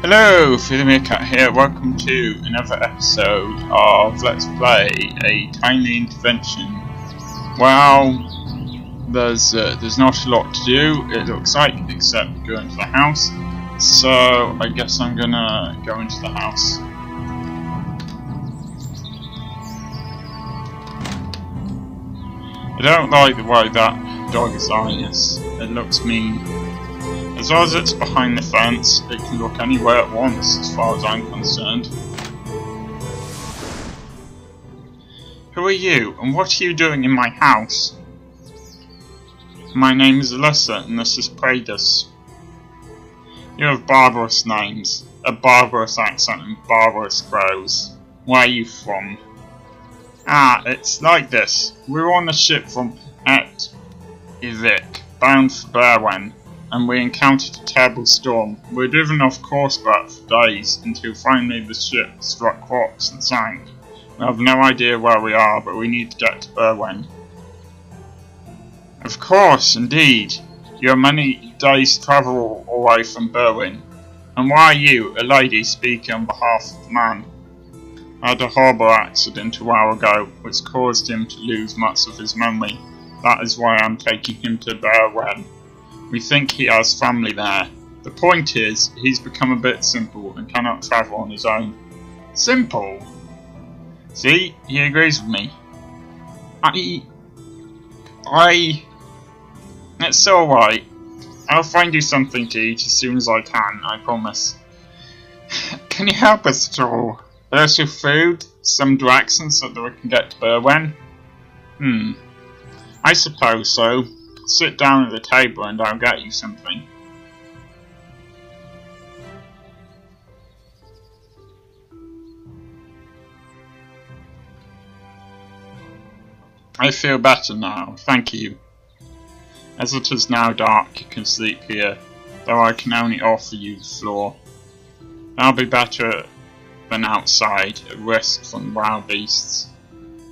Hello, Cat here. Welcome to another episode of Let's Play a Timely Intervention. Well, there's not a lot to do, it looks like, except go into the house. So I guess I'm gonna go into the house. I don't like the way that dog is eyeing us. It looks mean. As long as it's behind the fence, it can look anywhere at once, as far as I'm concerned. Who are you, and what are you doing in my house? My name is Alyssa, and this is Pradus. You have barbarous names, a barbarous accent, and barbarous clothes. Where are you from? Ah, it's like this. We were on a ship from Ivik, bound for Berwen, and we encountered a terrible storm. We were driven off course for days, until finally the ship struck rocks and sank. We have no idea where we are, but we need to get to Berwen. Of course, indeed. You have many days' travel away from Berwen. And why are you, a lady, speaking on behalf of the man? I had a horrible accident a while ago, which caused him to lose much of his memory. That is why I am taking him to Berwen. We think he has family there. The point is, he's become a bit simple and cannot travel on his own. Simple? See, he agrees with me. It's alright. I'll find you something to eat as soon as I can, I promise. Can you help us at all? A little food? Some directions so that we can get to Berwen? I suppose so. Sit down at the table and I'll get you something. I feel better now, thank you. As it is now dark, you can sleep here, though I can only offer you the floor. That'll be better than outside, at risk from wild beasts.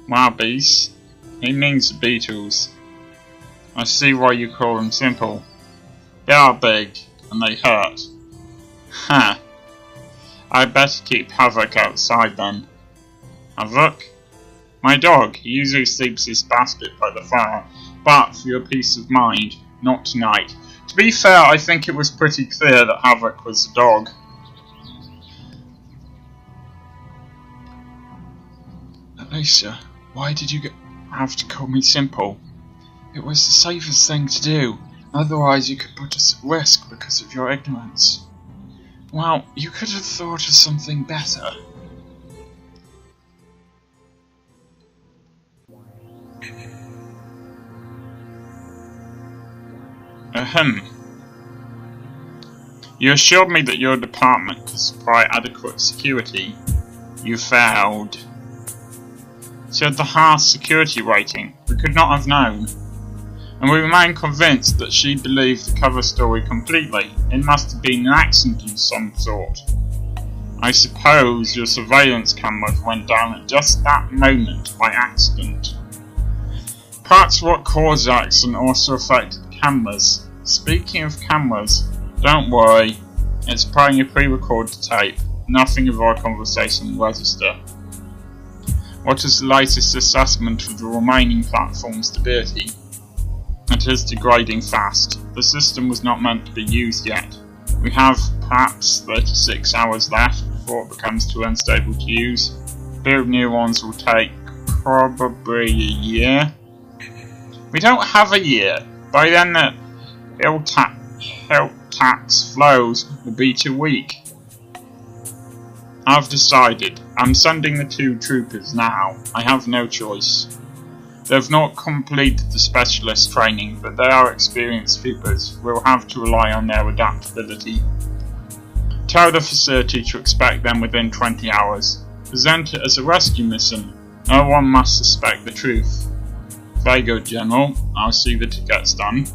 Wild beasts? He means the beetles. I see why you call them simple. They are big, and they hurt. Ha! I'd better keep Havoc outside then. Havoc? My dog. He usually sleeps in his basket by the fire, but for your peace of mind, not tonight. To be fair, I think it was pretty clear that Havoc was a dog. Alicia, why did you have to call me simple? It was the safest thing to do, otherwise you could put us at risk because of your ignorance. Well, you could have thought of something better. Ahem. You assured me that your department could supply adequate security. You failed. She had the highest security rating. We could not have known. And we remain convinced that she believed the cover story completely. It must have been an accident of some sort. I suppose your surveillance cameras went down at just that moment by accident. Perhaps what caused the accident also affected the cameras. Speaking of cameras, don't worry, it's playing a pre-recorded tape. Nothing of our conversation will register. What is the latest assessment of the remaining platform's stability? It is degrading fast. The system was not meant to be used yet. We have perhaps 36 hours left before it becomes too unstable to use. Build new ones will take probably a year. We don't have a year. By then the health tax flows will be too weak. I've decided. I'm sending the 2 troopers now. I have no choice. They've not completed the specialist training, but they are experienced troopers. We'll have to rely on their adaptability. Tell the facility to expect them within 20 hours. Present it as a rescue mission. No one must suspect the truth. Very good, General. I'll see that it gets done.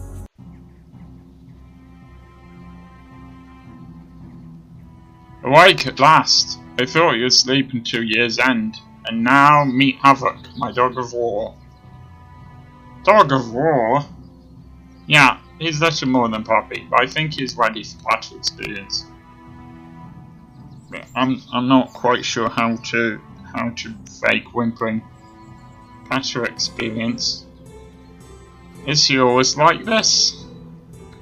Awake at last. I thought you'd sleep until year's end. And now meet Havoc, my dog of war. Dog of war? Yeah, he's little more than puppy, but I think he's ready for battle experience. I'm not quite sure how to fake whimpering. Better experience. Is he always like this?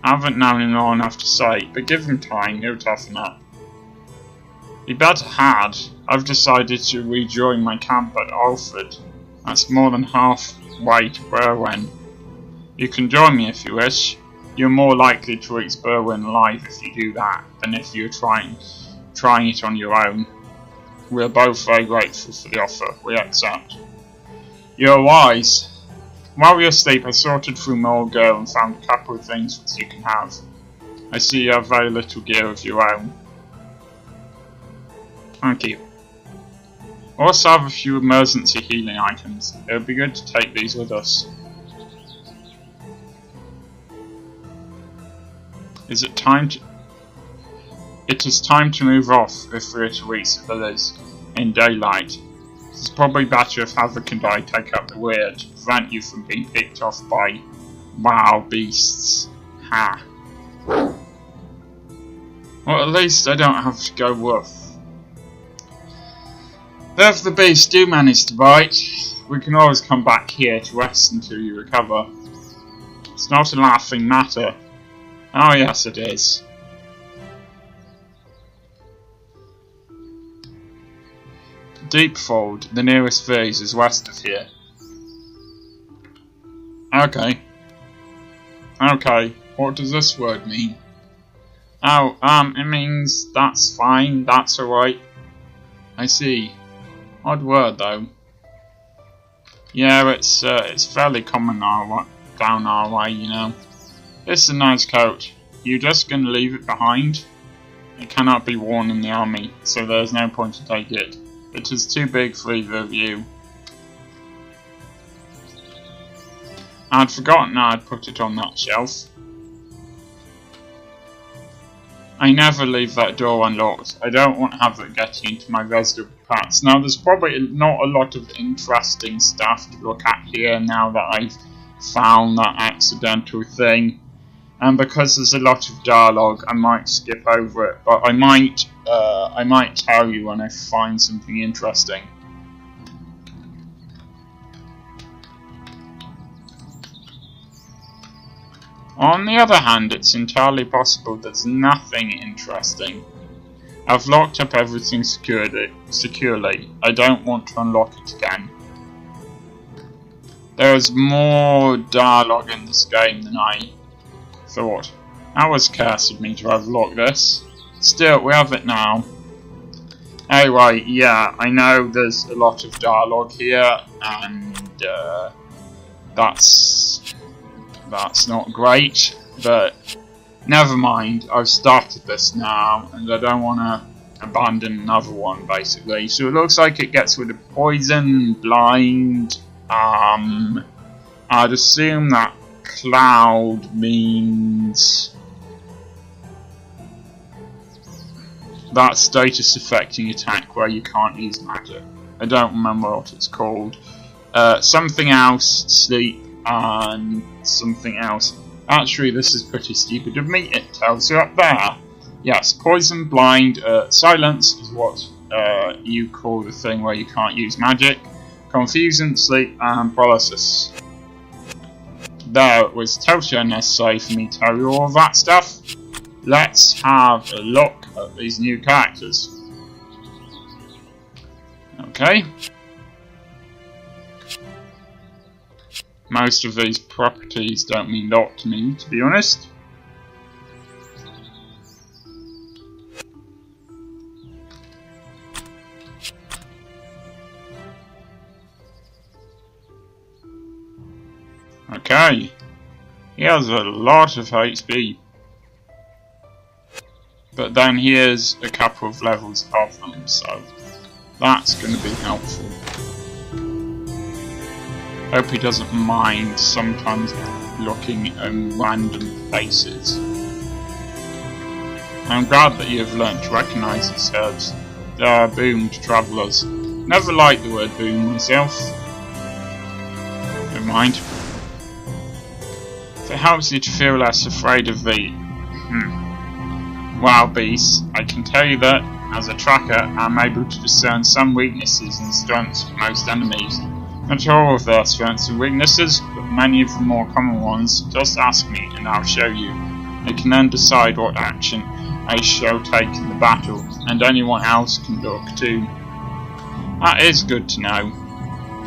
I haven't known him long enough to say, but give him time, he'll toughen up. He better had. I've decided to rejoin my camp at Alfred. That's more than halfway to Berwyn. You can join me if you wish. You're more likely to reach Berwyn alive if you do that than if you're trying it on your own. We're both very grateful for the offer. We accept. You're wise. While we were asleep, I sorted through my old girl and found a couple of things that you can have. I see you have very little gear of your own. Thank you. I also have a few emergency healing items. It would be good to take these with us. It is time to move off if we are to reach the village in daylight. It's probably better if Havoc and I take up the rear to prevent you from being picked off by wild beasts. Ha. Well, at least I don't have to go woof. Though if the beasts do manage to bite, we can always come back here to rest until you recover. It's not a laughing matter. Oh yes it is. Deepfold, the nearest village, is west of here. Okay. Okay, what does this word mean? Oh, it means that's fine, that's alright. I see. Odd word though. Yeah, it's fairly common down our way, you know. This is a nice coat. You just gonna leave it behind? It cannot be worn in the army, so there's no point to take it. It is too big for either of you. I'd forgotten I'd put it on that shelf. I never leave that door unlocked. I don't want Havoc getting into my residue parts. Now there's probably not a lot of interesting stuff to look at here now that I've found that accidental thing. And because there's a lot of dialogue, I might skip over it, but I might tell you when I find something interesting. On the other hand, it's entirely possible there's nothing interesting. I've locked up everything securely. I don't want to unlock it again. There is more dialogue in this game than I thought. That was cursed of me to have locked this. Still, we have it now. Anyway, yeah, I know there's a lot of dialogue here, and that's not great, but never mind. I've started this now, and I don't want to abandon another one, basically. So it looks like it gets rid of poison, blind. I'd assume that cloud means that status affecting attack where you can't use magic. I don't remember what it's called. Something else, sleep, and something else. Actually, this is pretty stupid of me. It tells you up there. Yes, poison, blind, silence is what you call the thing where you can't use magic. Confusion, sleep, and paralysis. There, it was totally unnecessary for me to tell you all that stuff. Let's have a look at these new characters. Okay. Most of these properties don't mean a lot to me, to be honest. Okay, he has a lot of HP, but then here's a couple of levels above them, so that's going to be helpful. Hope he doesn't mind sometimes looking in random places. I'm glad that you have learnt to recognise these herbs. They are a boon to travellers. Never liked the word boon myself. Never mind. If it helps you to feel less afraid of the wild beasts, I can tell you that As a tracker, I'm able to discern some weaknesses and strengths of most enemies. Not all of their strengths and weaknesses, but many of the more common ones. Just ask me and I'll show you. I can then decide what action I shall take in the battle, and anyone else can look too. That is good to know.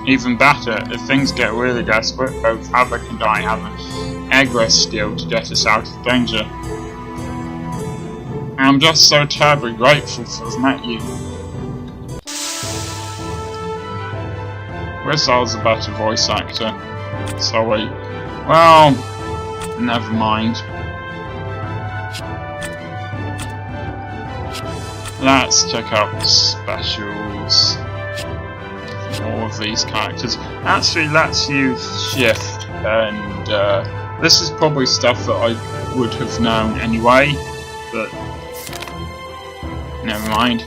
Even better, if things get really desperate, both Havoc and I have an egress skill to get us out of danger. I'm just so terribly grateful to have met you. Rizal's a better voice actor. Sorry. Well, never mind. Let's check out the specials for all of these characters. Actually, let's use Shift, and this is probably stuff that I would have known anyway, but never mind.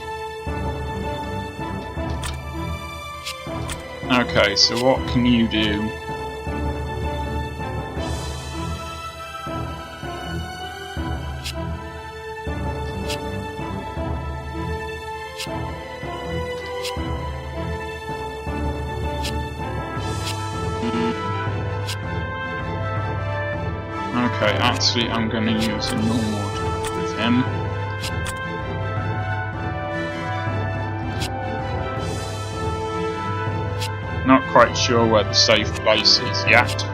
Okay, so what can you do? Okay, actually I'm gonna use a normal with him. Not quite sure where the safe place is yet.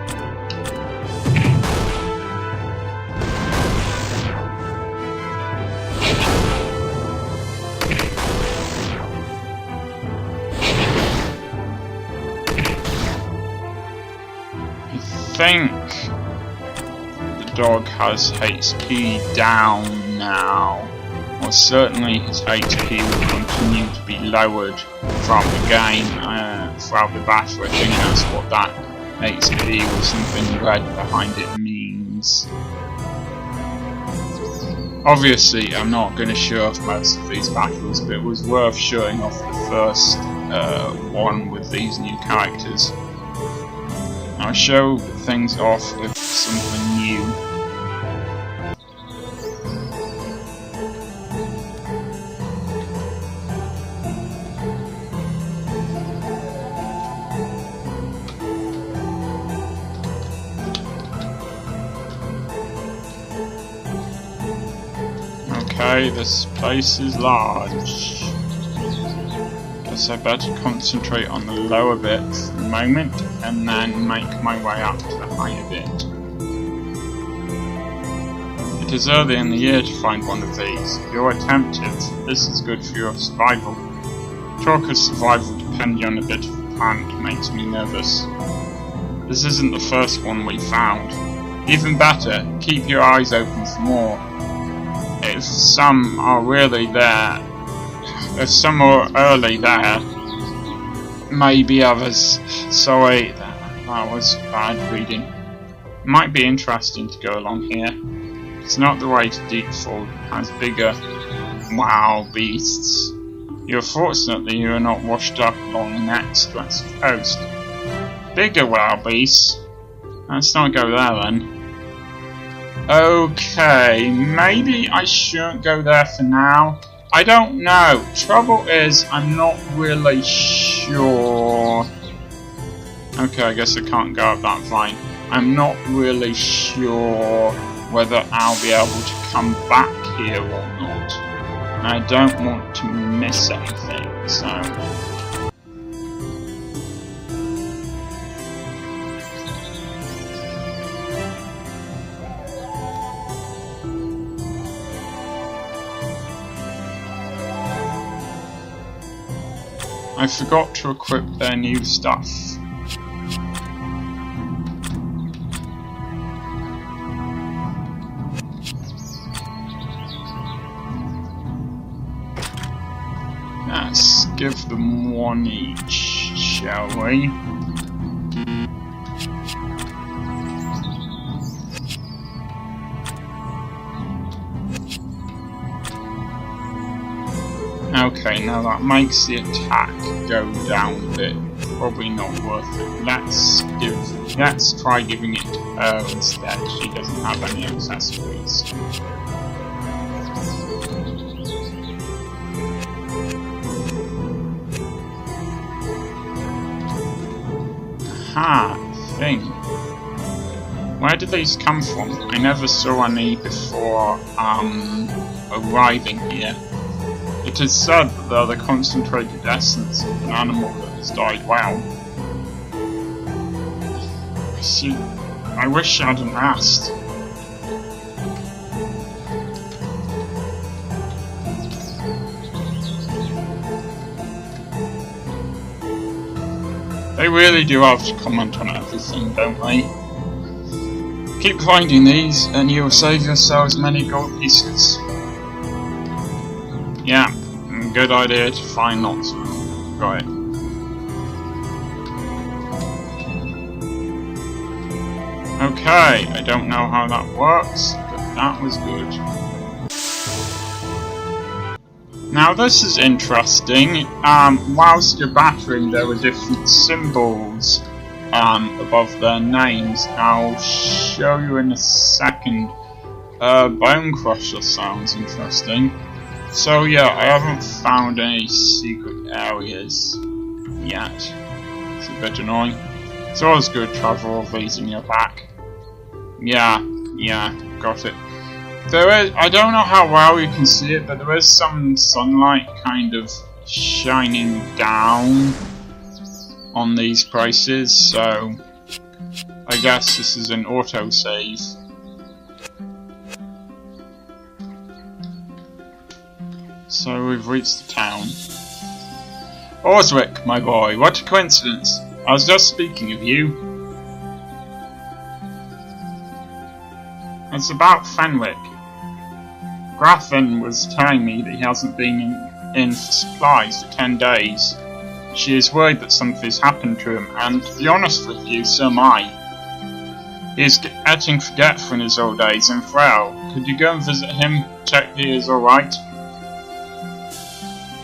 I think the dog has HP down now. Or certainly his HP will continue to be lowered throughout the game, throughout the battle. I think that's what that HP with something red behind it means. Obviously, I'm not going to show off most of these battles, but it was worth showing off the first one with these new characters. I'll show things off with something new. Okay, this place is large. Guess I better concentrate on the lower bit for the moment and then make my way up to the higher bit. It is early in the year to find one of these. If you're attentive, this is good for your survival. Talk of survival depending on a bit of a plant makes me nervous. This isn't the first one we found. Even better, keep your eyes open for more. If some are really there, if some are early there, maybe others. Sorry, that was bad reading. It might be interesting to go along here. It's not the way to Deepfall. It has bigger wow beasts. You're fortunate that you are not washed up along the next stretch of coast. Bigger wow beasts? Let's not go there then. Okay, maybe I shouldn't go there for now. I don't know. Trouble is, I'm not really sure. Okay, I guess I can't go up that vine. I'm not really sure whether I'll be able to come back here or not. I don't want to miss anything, so... I forgot to equip their new stuff. Let's give them one each, shall we? Okay, now that makes the attack go down a bit. Probably not worth it. Let's try giving it to her instead. She doesn't have any accessories. thing. Where did these come from? I never saw any before arriving here. It is said that they're the concentrated essence of an animal that has died well. I see. I wish I hadn't asked. They really do have to comment on everything, don't they? Keep finding these and you'll save yourselves many gold pieces. Yeah, good idea to find lots of them. Got it. Okay, I don't know how that works, but that was good. Now this is interesting. Whilst you're battering, there were different symbols above their names. I'll show you in a second. Bone Crusher sounds interesting. So yeah, I haven't found any secret areas yet. It's a bit annoying. It's always good to have all these in your back. Yeah, got it. There is, I don't know how well you can see it, but there is some sunlight kind of shining down on these places, so I guess this is an autosave. So we've reached the town. Osric, my boy, what a coincidence. I was just speaking of you. It's about Fenwick. Grafton was telling me that he hasn't been in for supplies for 10 days. She is worried that something's happened to him, and to be honest with you, so am I. He is getting forgetful in his old age and frail. Could you go and visit him, check he is alright?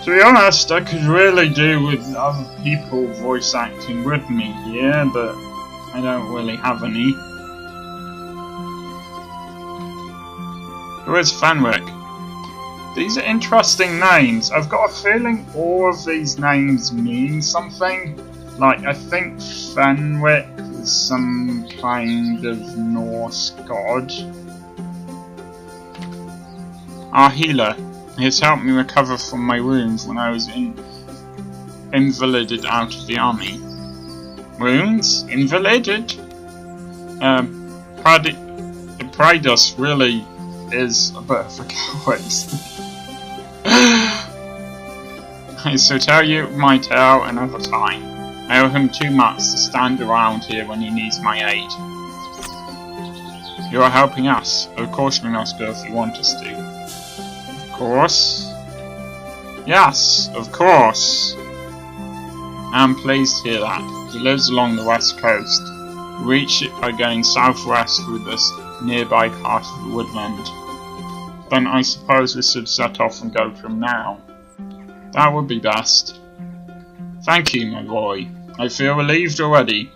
To be honest, I could really do with other people voice acting with me here, but I don't really have any. Who is Fenwick? These are interesting names. I've got a feeling all of these names mean something. Like, I think Fenwick is some kind of Norse god. Our healer. He has helped me recover from my wounds when I was invalided out of the army. Wounds? Invalided? Pridus really is a bit of a coward. So tell you my tale another time. I owe him too much to stand around here when he needs my aid. You are helping us. Of course we must go if you want us to. Of course? Yes, of course. I'm pleased to hear that. He lives along the west coast. Reach it by going southwest through this nearby part of the woodland. Then I suppose we should set off and go to him now. That would be best. Thank you, my boy. I feel relieved already.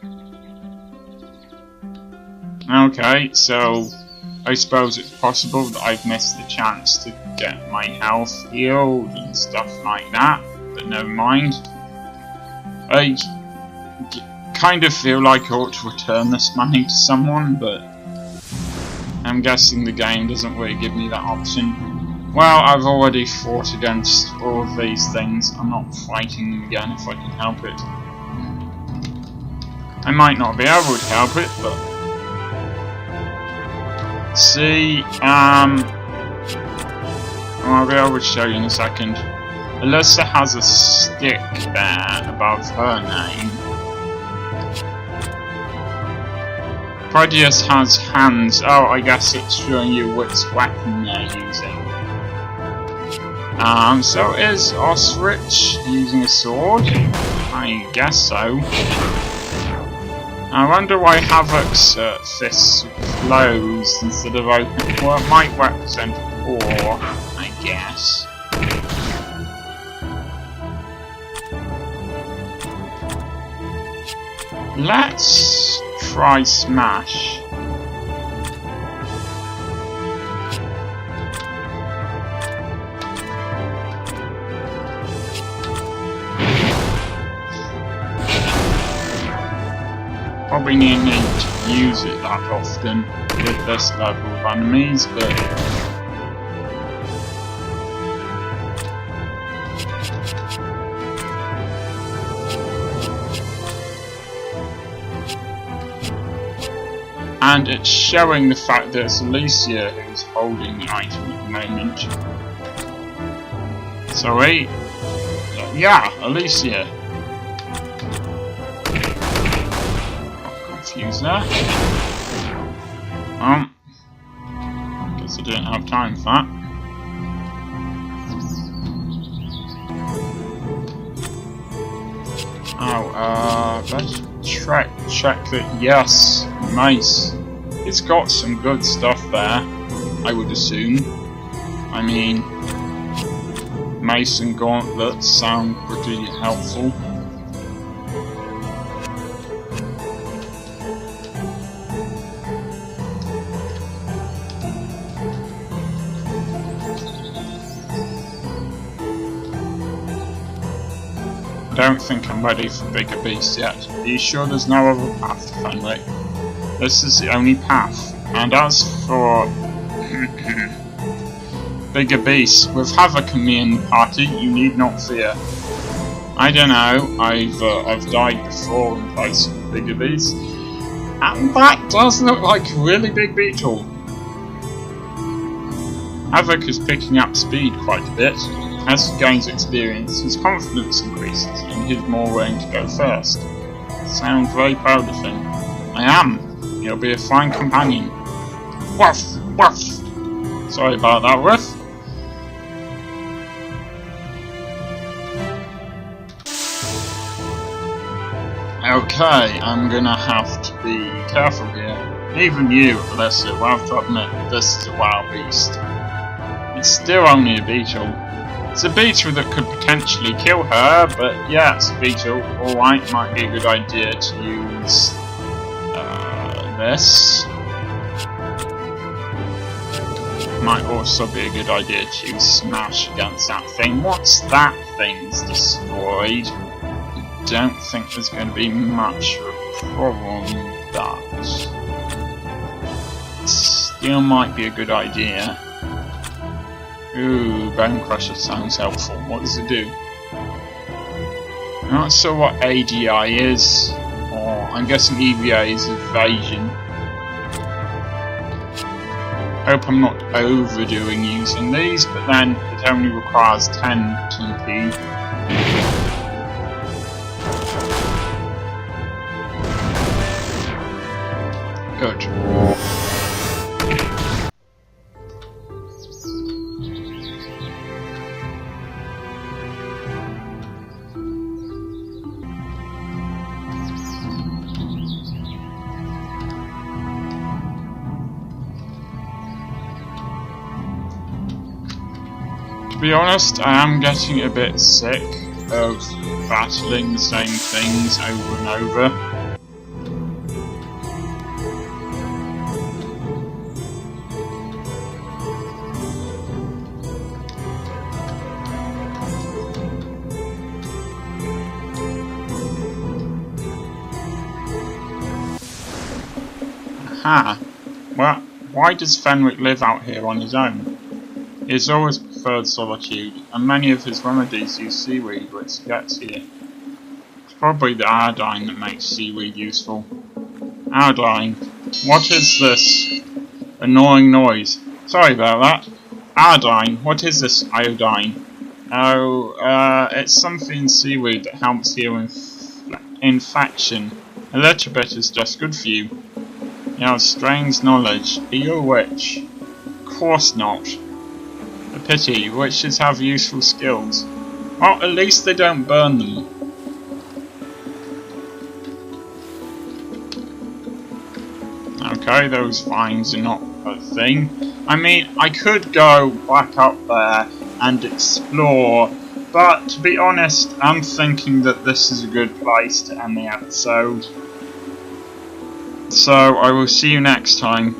Okay, so I suppose it's possible that I've missed the chance to get my health healed and stuff like that, but never mind. I kind of feel like I ought to return this money to someone, but I'm guessing the game doesn't really give me that option. Well, I've already fought against all of these things. I'm not fighting them again if I can help it. I might not be able to help it, but... See, I'll be able to show you in a second. Alyssa has a stick there above her name. Prodius has hands. Oh, I guess it's showing you which weapon they're using. So is Osric using a sword? I guess so. I wonder why Havoc's fists closed instead of open. Well, it might represent war, I guess. Let's try Smash. Probably need to use it that often with this level of enemies, but and it's showing the fact that it's Alicia who's holding the item at the moment. Sorry. Yeah, Alicia. Got confused there. Guess I didn't have time for that. Oh, let's check that. Yes, nice. It's got some good stuff there, I would assume. I mean, mace and gauntlets sound pretty helpful. I don't think I'm ready for bigger beasts yet. Are you sure there's no other path to Fenwick? This is the only path. And as for bigger beasts, with Havoc and me in the party, you need not fear. I don't know, I've died before in place of bigger beasts, and that does look like a really big beetle. Havoc is picking up speed quite a bit. As he gains experience, his confidence increases, and he's more willing to go first. I sound very proud of him. I am. He'll be a fine companion. Woof! Woof! Sorry about that, Woof. Okay, I'm gonna have to be careful here. Even you, Alyssa, will have to admit this is a wild beast. It's still only a beetle. It's a beetle that could potentially kill her, but yeah, it's a beetle. Alright, might be a good idea to use this. Might also be a good idea to smash against that thing. Once that thing's destroyed, I don't think there's going to be much of a problem with that. Still might be a good idea. Ooh, Bone Crusher sounds helpful. What does it do? I'm not sure what ADI is, or I'm guessing EVA is evasion. Hope I'm not overdoing using these, but then it only requires 10 TP. Good. To be honest, I am getting a bit sick of battling the same things over and over. Aha! Well, why does Fenwick live out here on his own? He has always preferred solitude, and many of his remedies use seaweed which he gets here. It's probably the iodine that makes seaweed useful. Iodine. What is this annoying noise? Sorry about that. Iodine. What is this iodine? Oh, it's something in seaweed that helps heal infection. A little bit is just good for you. You have strange knowledge. Are you a witch? Of course not. A pity, witches have useful skills. Well, at least they don't burn them. Okay, those vines are not a thing. I mean, I could go back up there and explore, but to be honest, I'm thinking that this is a good place to end the episode. So, I will see you next time.